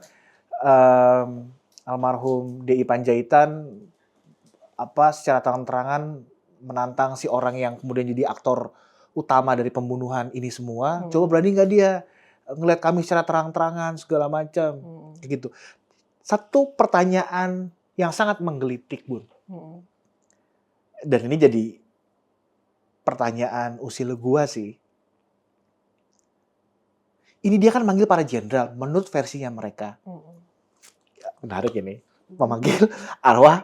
almarhum D.I. Panjaitan secara terang-terangan menantang si orang yang kemudian jadi aktor utama dari pembunuhan ini semua. Coba berani nggak dia ngeliat kami secara terang-terangan segala macam, kayak gitu. Satu pertanyaan yang sangat menggelitik, Bun. Dan ini jadi pertanyaan usil gua sih. Ini dia kan manggil para jenderal menurut versinya mereka. Menarik ini, memanggil arwah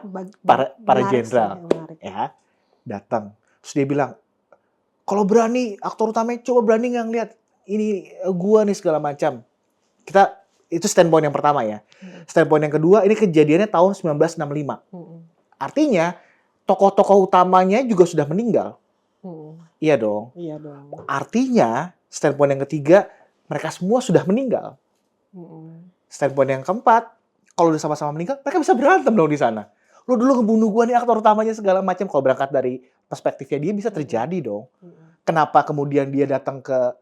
para jenderal, ya, datang. Terus dia bilang, kalau berani aktor utamanya coba berani nggak ngeliat ini gua nih segala macam. Itu standpoint yang pertama ya. Standpoint yang kedua, ini kejadiannya tahun 1965. Artinya tokoh-tokoh utamanya juga sudah meninggal. Iya dong. Artinya standpoint yang ketiga, mereka semua sudah meninggal. Standpoint yang keempat, kalau udah sama-sama meninggal, mereka bisa berantem dong di sana. Lo dulu ngebunuh gua nih aktor utamanya segala macam. Kalau berangkat dari perspektifnya dia bisa terjadi dong. Kenapa kemudian dia datang ke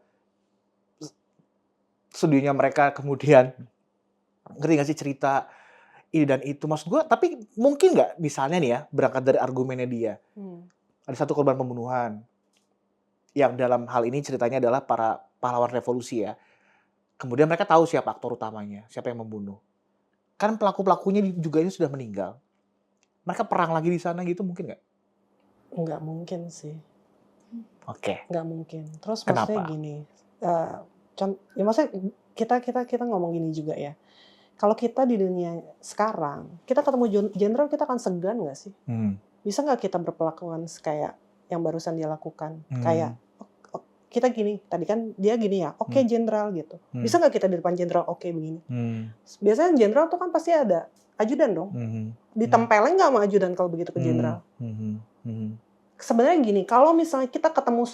studionya mereka kemudian ngerti nggak sih cerita ini dan itu, maksud gue. Tapi mungkin nggak misalnya nih ya, berangkat dari argumennya dia, ada satu korban pembunuhan yang dalam hal ini ceritanya adalah para pahlawan revolusi ya, kemudian mereka tahu siapa aktor utamanya, siapa yang membunuh, kan pelaku-pelakunya juga ini sudah meninggal, mereka perang lagi di sana gitu, mungkin nggak? Nggak mungkin sih. Nggak mungkin. Terus kenapa? Maksudnya gini, ya maksudnya kita ngomong gini juga ya. Kalau kita di dunia sekarang, kita ketemu jenderal, kita akan segan nggak sih? Bisa nggak kita berpelakuan kayak yang barusan dia lakukan? Kayak kita gini, tadi kan dia gini ya, oke jenderal gitu. Bisa nggak kita di depan jenderal oke begini? Biasanya jenderal tuh kan pasti ada ajudan dong. Ditempelin nggak sama ajudan kalau begitu ke jenderal? Sebenarnya gini, kalau misalnya kita ketemu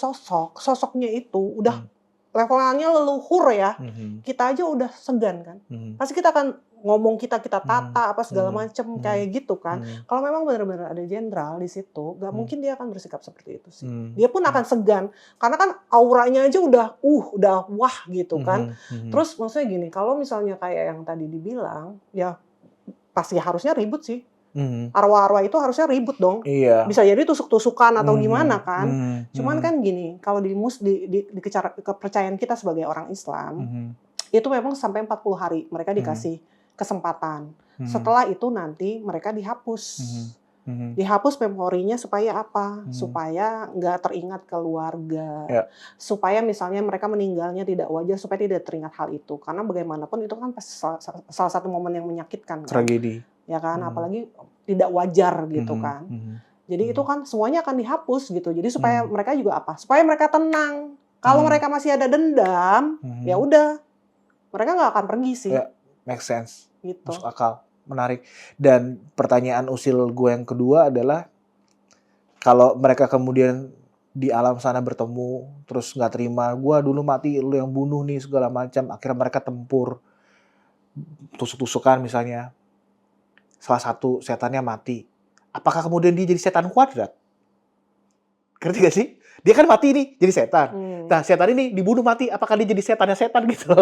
sosoknya itu udah levelnya leluhur ya, kita aja udah segan kan. Pasti kita akan ngomong kita tata apa segala macam kayak gitu kan. Kalau memang benar-benar ada jenderal di situ, nggak mungkin dia akan bersikap seperti itu sih. Dia pun akan segan karena kan auranya aja udah wah gitu kan. Terus maksudnya gini, kalau misalnya kayak yang tadi dibilang, ya pasti harusnya ribut sih. Arwah-arwah itu harusnya ribut dong. Iya. Bisa jadi tusuk-tusukan atau gimana kan. Cuman kan gini, kalau di kepercayaan kita sebagai orang Islam, itu memang sampai 40 hari mereka dikasih kesempatan. Setelah itu nanti mereka dihapus. Dihapus memorinya supaya apa? Supaya nggak teringat keluarga. Supaya misalnya mereka meninggalnya tidak wajar, supaya tidak teringat hal itu. Karena bagaimanapun itu kan pasti salah satu momen yang menyakitkan. Tragedi. Kan? Ya kan, apalagi tidak wajar gitu kan. Jadi itu kan semuanya akan dihapus gitu. Jadi supaya mereka juga apa? Supaya mereka tenang. Kalau mereka masih ada dendam, ya udah, mereka nggak akan pergi sih. Ya, make sense. Gitu. Masuk akal, menarik. Dan pertanyaan usil gue yang kedua adalah, kalau mereka kemudian di alam sana bertemu, terus nggak terima, gue dulu mati, lu yang bunuh nih segala macam, akhirnya mereka tempur, tusuk-tusukan misalnya. Salah satu setannya mati. Apakah kemudian dia jadi setan kuadrat? Ngerti gak sih? Dia kan mati nih, jadi setan. Nah, setan ini dibunuh mati, apakah dia jadi setannya setan gitu?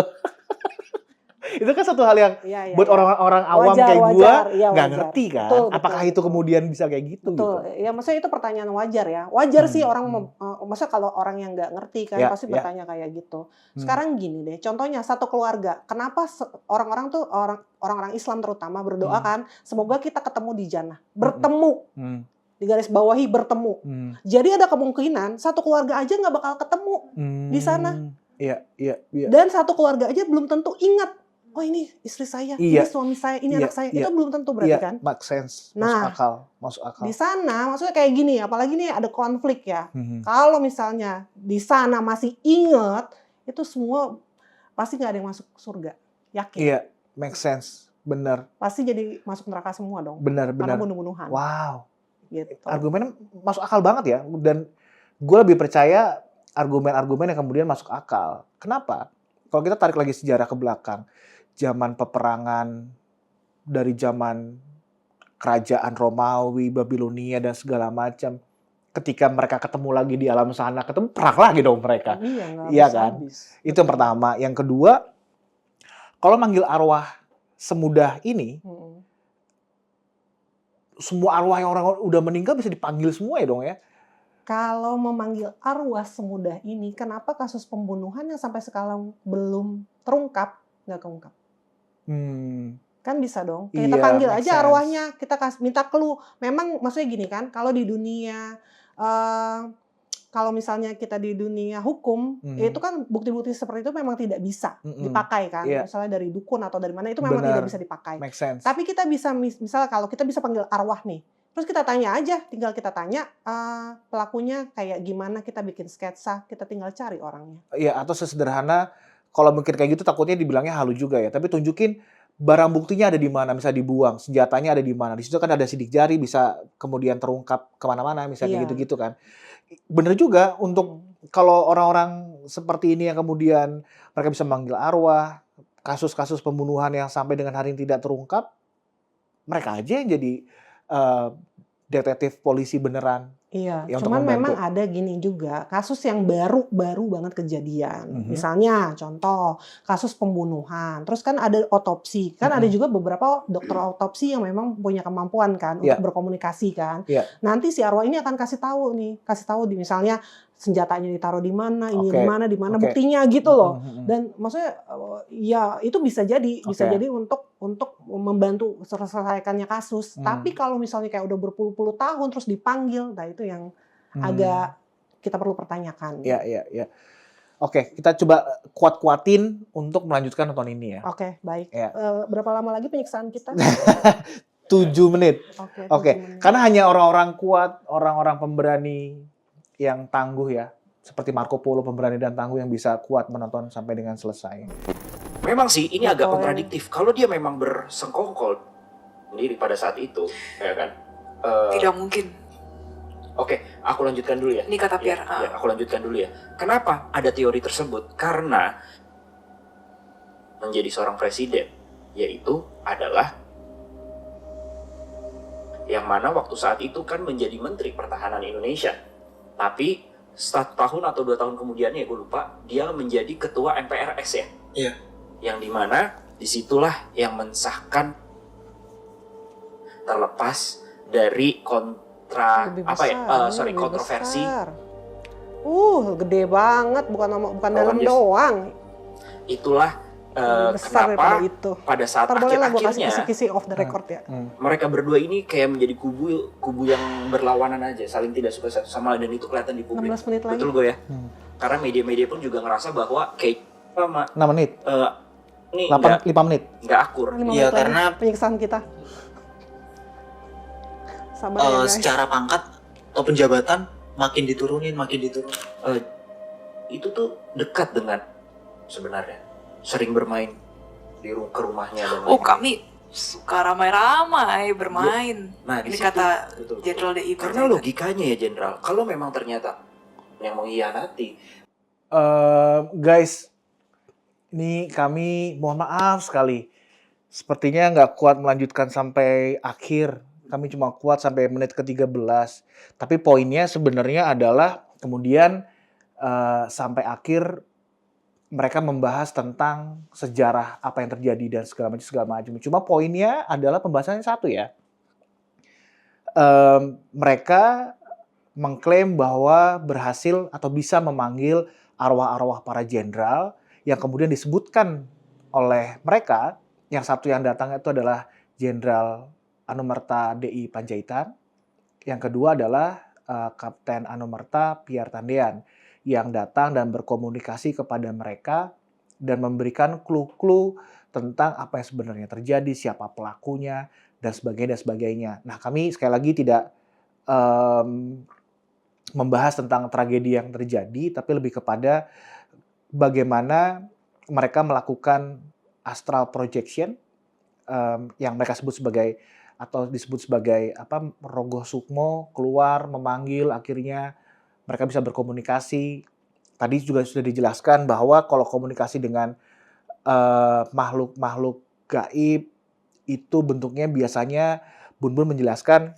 Itu kan satu hal yang buat orang-orang awam kayak gue nggak ngerti kan. Betul, apakah itu kemudian bisa kayak gitu? Betul. Gitu? Ya maksudnya itu pertanyaan wajar ya. Wajar sih orang, maksudnya kalau orang yang nggak ngerti kan pasti bertanya kayak gitu. Sekarang gini deh, contohnya satu keluarga. Kenapa orang-orang tuh orang-orang Islam terutama berdoa kan, semoga kita ketemu di jannah. Bertemu. Di garis bawahi bertemu. Jadi ada kemungkinan satu keluarga aja nggak bakal ketemu di sana. Iya. Dan satu keluarga aja belum tentu ingat. Oh ini istri saya, ini suami saya, ini anak saya. Itu belum tentu berarti kan? Make sense. Nah, masuk akal. Di sana maksudnya kayak gini, apalagi nih ada konflik ya. Kalau misalnya di sana masih ingat, itu semua pasti nggak ada yang masuk surga. Yakin? Iya, make sense. Bener. Pasti jadi masuk neraka semua dong. Bener. Karena bunuh-bunuhan. Wow. Gitu. Argumennya masuk akal banget ya. Dan gue lebih percaya argumen-argumen yang kemudian masuk akal. Kenapa? Kalau kita tarik lagi sejarah ke belakang, zaman peperangan dari zaman kerajaan Romawi, Babilonia dan segala macam. Ketika mereka ketemu lagi di alam sana, ketemu perang lagi dong mereka. Iya kan? Itu yang pertama. Yang kedua, kalau manggil arwah semudah ini, semua arwah yang orang udah meninggal bisa dipanggil semua ya dong ya? Kalau memanggil arwah semudah ini, kenapa kasus pembunuhan yang sampai sekarang belum terungkap, nggak keungkap? Kan bisa dong. Kita panggil aja arwahnya, kita minta clue. Memang maksudnya gini kan, kalau di dunia, kalau misalnya kita di dunia hukum, itu kan bukti-bukti seperti itu memang tidak bisa dipakai kan. Misalnya dari dukun atau dari mana, itu memang tidak bisa dipakai. Tapi kita bisa, misalnya kalau kita bisa panggil arwah nih, terus kita tanya aja, tinggal kita tanya pelakunya kayak gimana, kita bikin sketsa, kita tinggal cari orangnya. Iya, atau sesederhana, kalau mungkin kayak gitu takutnya dibilangnya halu juga ya. Tapi tunjukin barang buktinya ada di mana, misalnya dibuang, senjatanya ada di mana. Di situ kan ada sidik jari, bisa kemudian terungkap kemana-mana, misalnya gitu-gitu kan. Bener juga untuk kalau orang-orang seperti ini yang kemudian mereka bisa memanggil arwah, kasus-kasus pembunuhan yang sampai dengan hari ini tidak terungkap, mereka aja yang jadi detektif polisi beneran. Iya, cuman memang ada gini juga, kasus yang baru banget kejadian. Misalnya, contoh, kasus pembunuhan. Terus kan ada otopsi. Kan ada juga beberapa dokter otopsi yang memang punya kemampuan kan untuk berkomunikasi kan. Nanti si arwah ini akan kasih tahu di misalnya senjatanya ditaruh di mana, ini di mana buktinya gitu loh. Dan maksudnya ya itu bisa jadi untuk membantu selesaikannya kasus. Tapi kalau misalnya kayak udah berpuluh-puluh tahun terus dipanggil, nah itu yang agak kita perlu pertanyakan. Iya. Oke, kita coba kuat-kuatin untuk melanjutkan nonton ini ya. Oke, baik. Berapa lama lagi penyiksaan kita? 7 menit. Oke. Karena hanya orang-orang kuat, orang-orang pemberani yang tangguh ya, seperti Marco Polo, pemberani dan tangguh yang bisa kuat menonton sampai dengan selesai. Memang sih ini agak kontradiktif. Kalau dia memang bersengkokol sendiri pada saat itu, ya kan? Tidak mungkin. Oke, aku lanjutkan dulu ya. Ini kata Pierre. Ya, aku lanjutkan dulu ya. Kenapa ada teori tersebut? Karena menjadi seorang presiden, yaitu adalah yang mana waktu saat itu kan menjadi Menteri Pertahanan Indonesia. Tapi 1 tahun atau 2 tahun kemudiannya, gue lupa, dia menjadi ketua MPRS ya. Iya. Yang dimana disitulah yang mensahkan, terlepas dari kontroversi. Besar. Gede banget, bukan dalam doang. Itulah Besar kenapa itu. pada saat Boleh lah gue akhir-akhirnya kasih kisi-kisi off the record ya. mereka berdua ini kayak menjadi kubu yang berlawanan aja, saling tidak suka satu sama lain, dan itu kelihatan di publik. 16 menit lagi. Betul gue ya. Karena media-media pun juga ngerasa bahwa kayak 6 menit. ini 5 menit. nggak akur. 5 menit Iya, lagi, karena penyiksaan kita. Sabar ya guys. secara pangkat atau penjabatan makin diturunin. Itu tuh dekat dengan sebenarnya sering bermain ke rumahnya dan lain-lain. Kami suka ramai-ramai bermain. Nah, Ini di situ, kata betul. Jenderal DI. Karena logikanya ya Jenderal, kalau memang ternyata yang mengkhianati, Guys, ini kami mohon maaf sekali. Sepertinya nggak kuat melanjutkan sampai akhir. Kami cuma kuat sampai menit ke-13. Tapi poinnya sebenarnya adalah kemudian sampai akhir mereka membahas tentang sejarah apa yang terjadi dan segala macam. Cuma poinnya adalah pembahasannya satu ya. Mereka mengklaim bahwa berhasil atau bisa memanggil arwah-arwah para jenderal yang kemudian disebutkan oleh mereka. Yang satu yang datang itu adalah Jenderal Anumerta DI Panjaitan. Yang kedua adalah Kapten Anumerta Pierre Tandean yang datang dan berkomunikasi kepada mereka dan memberikan clue-clue tentang apa yang sebenarnya terjadi, siapa pelakunya, dan sebagainya. Nah, kami sekali lagi tidak membahas tentang tragedi yang terjadi, tapi lebih kepada bagaimana mereka melakukan astral projection yang mereka sebut sebagai atau disebut sebagai Rogo Sukmo keluar memanggil, akhirnya mereka bisa berkomunikasi. Tadi juga sudah dijelaskan bahwa kalau komunikasi dengan makhluk-makhluk gaib itu bentuknya biasanya Bun Bun menjelaskan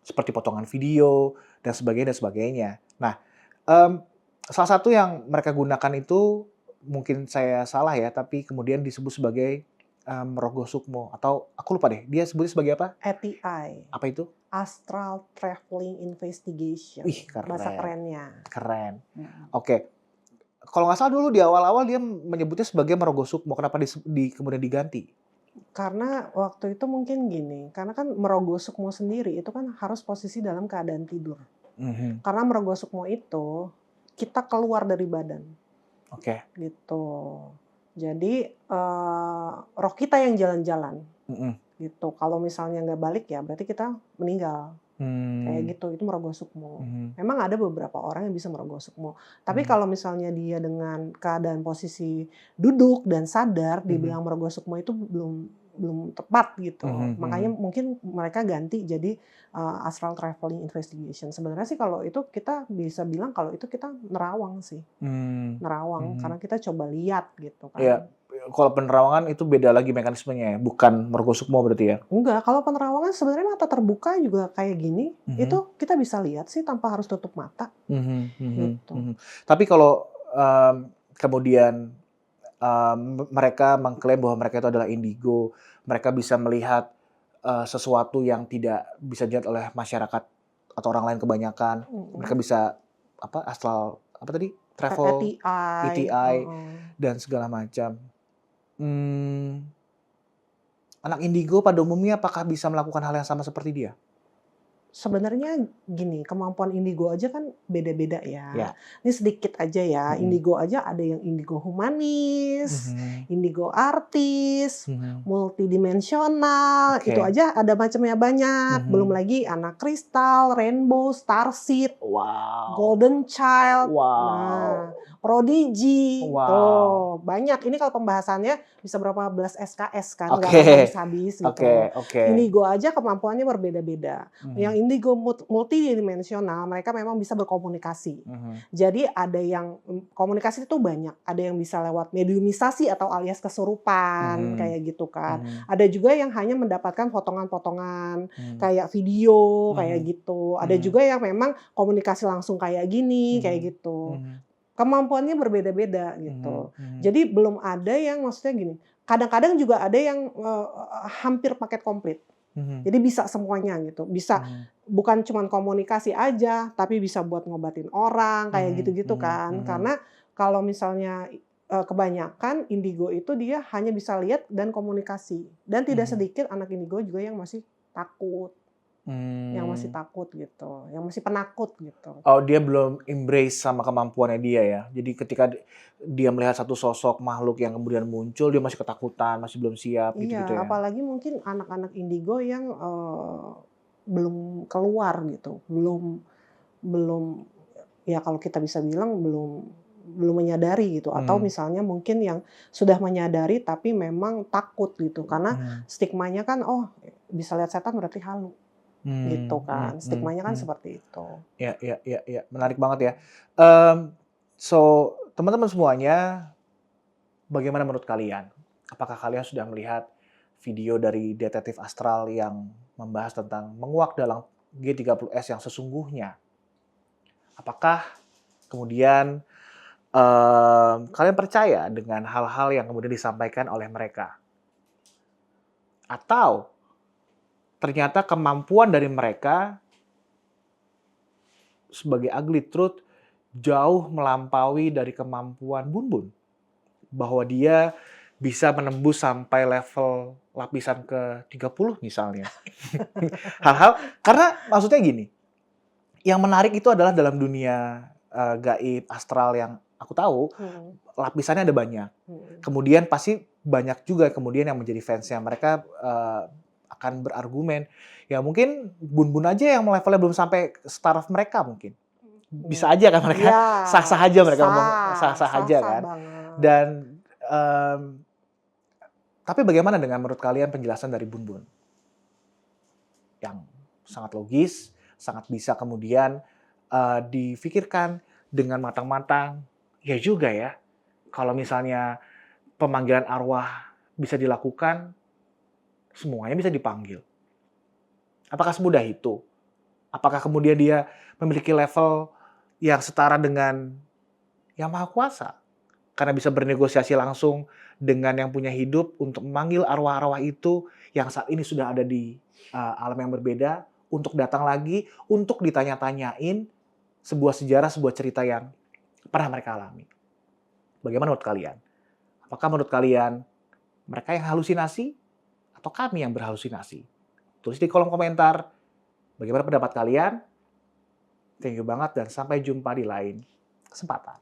seperti potongan video dan sebagainya. Nah, salah satu yang mereka gunakan itu mungkin saya salah ya, tapi kemudian disebut sebagai Rogo Sukmo atau aku lupa deh, dia sebutnya sebagai apa? ATI. Apa itu? Astral Traveling Investigation. Wih, keren. Bahasa kerennya. Keren. Oke. Kalau nggak salah dulu di awal-awal dia menyebutnya sebagai Merogo Sukmo. Kenapa kemudian diganti? Karena waktu itu mungkin gini, karena kan Merogo Sukmo sendiri itu kan harus posisi dalam keadaan tidur. Karena Merogo Sukmo itu kita keluar dari badan. Oke. Gitu. Jadi roh kita yang jalan-jalan. Gitu. Kalau misalnya nggak balik ya berarti kita meninggal. Kayak gitu, itu Merogo Sukmo. Memang ada beberapa orang yang bisa Merogo Sukmo. Tapi kalau misalnya dia dengan keadaan posisi duduk dan sadar, dibilang Merogo Sukmo itu belum tepat gitu. Makanya mungkin mereka ganti jadi Astral Traveling Investigation. Sebenarnya sih kalau itu kita bisa bilang kalau itu kita nerawang sih. Nerawang, karena kita coba lihat gitu kan. Iya. Kalau penerawangan itu beda lagi mekanismenya ya, bukan Merogo Sukmo berarti ya? Enggak, kalau penerawangan sebenarnya mata terbuka juga kayak gini, itu kita bisa lihat sih tanpa harus tutup mata. Gitu. Tapi kalau kemudian mereka mengklaim bahwa mereka itu adalah indigo, mereka bisa melihat sesuatu yang tidak bisa dilihat oleh masyarakat atau orang lain kebanyakan, mereka bisa astral travel, ETI dan segala macam. Anak indigo pada umumnya apakah bisa melakukan hal yang sama seperti dia? Sebenarnya gini, kemampuan indigo aja kan beda-beda ya. Ini sedikit aja ya. Indigo aja ada yang indigo humanis, indigo artis, multidimensional. Itu aja ada macamnya banyak. Belum lagi anak kristal, rainbow, starseed, golden child. Nah, Prodigy, Wow. tuh banyak. Ini kalau pembahasannya bisa berapa belas SKS kan, nggak Oke. akan habis-habis gitu. Oke. Indigo aja kemampuannya berbeda-beda. Yang indigo multidimensional, mereka memang bisa berkomunikasi. Jadi ada yang komunikasi itu banyak. Ada yang bisa lewat mediumisasi atau alias kesurupan kayak gitu kan. Ada juga yang hanya mendapatkan potongan-potongan kayak video kayak gitu. Ada juga yang memang komunikasi langsung kayak gini kayak gitu. Kemampuannya berbeda-beda gitu. Jadi belum ada yang maksudnya gini. Kadang-kadang juga ada yang hampir paket komplit. Jadi bisa semuanya gitu. Bisa bukan cuma komunikasi aja, tapi bisa buat ngobatin orang kayak gitu-gitu kan. Karena kalau misalnya kebanyakan indigo itu dia hanya bisa lihat dan komunikasi. Dan tidak sedikit anak indigo juga yang masih takut. Yang masih takut gitu, yang masih penakut gitu. Oh, dia belum embrace sama kemampuannya dia ya. Jadi ketika dia melihat satu sosok makhluk yang kemudian muncul, dia masih ketakutan, masih belum siap gitu ya. Apalagi mungkin anak-anak indigo yang belum keluar gitu, belum ya kalau kita bisa bilang belum menyadari gitu, atau misalnya mungkin yang sudah menyadari tapi memang takut gitu, karena stigmanya kan bisa lihat setan berarti halu. Gitu kan, stigmanya kan seperti itu. Ya, menarik banget ya. So teman-teman semuanya, bagaimana menurut kalian? Apakah kalian sudah melihat video dari detektif astral yang membahas tentang menguak dalam G30S yang sesungguhnya? Apakah kemudian kalian percaya dengan hal-hal yang kemudian disampaikan oleh mereka? Atau ternyata kemampuan dari mereka sebagai ugly truth jauh melampaui dari kemampuan Bun Bun. Bahwa dia bisa menembus sampai level lapisan ke-30 misalnya. Hal-hal, karena maksudnya gini, yang menarik itu adalah dalam dunia gaib, astral yang aku tahu, lapisannya ada banyak. Kemudian pasti banyak juga kemudian yang menjadi fansnya. Mereka akan berargumen, ya mungkin Bun-Bun aja yang levelnya belum sampai staraf mereka mungkin. Bisa aja kan mereka, sah-sah aja mereka ngomong, sah-sah aja kan. Banget. Dan tapi bagaimana dengan menurut kalian penjelasan dari Bun-Bun? Yang sangat logis, sangat bisa kemudian difikirkan dengan matang-matang. Ya juga ya, kalau misalnya pemanggilan arwah bisa dilakukan, semuanya bisa dipanggil. Apakah semudah itu? Apakah kemudian dia memiliki level yang setara dengan Yang Maha Kuasa? Karena bisa bernegosiasi langsung dengan yang punya hidup untuk memanggil arwah-arwah itu yang saat ini sudah ada di alam yang berbeda, untuk datang lagi, untuk ditanya-tanyain sebuah sejarah, sebuah cerita yang pernah mereka alami. Bagaimana menurut kalian? Apakah menurut kalian mereka yang halusinasi? Atau kami yang berhalusinasi? Tulis di kolom komentar. Bagaimana pendapat kalian? Thank you banget dan sampai jumpa di lain kesempatan.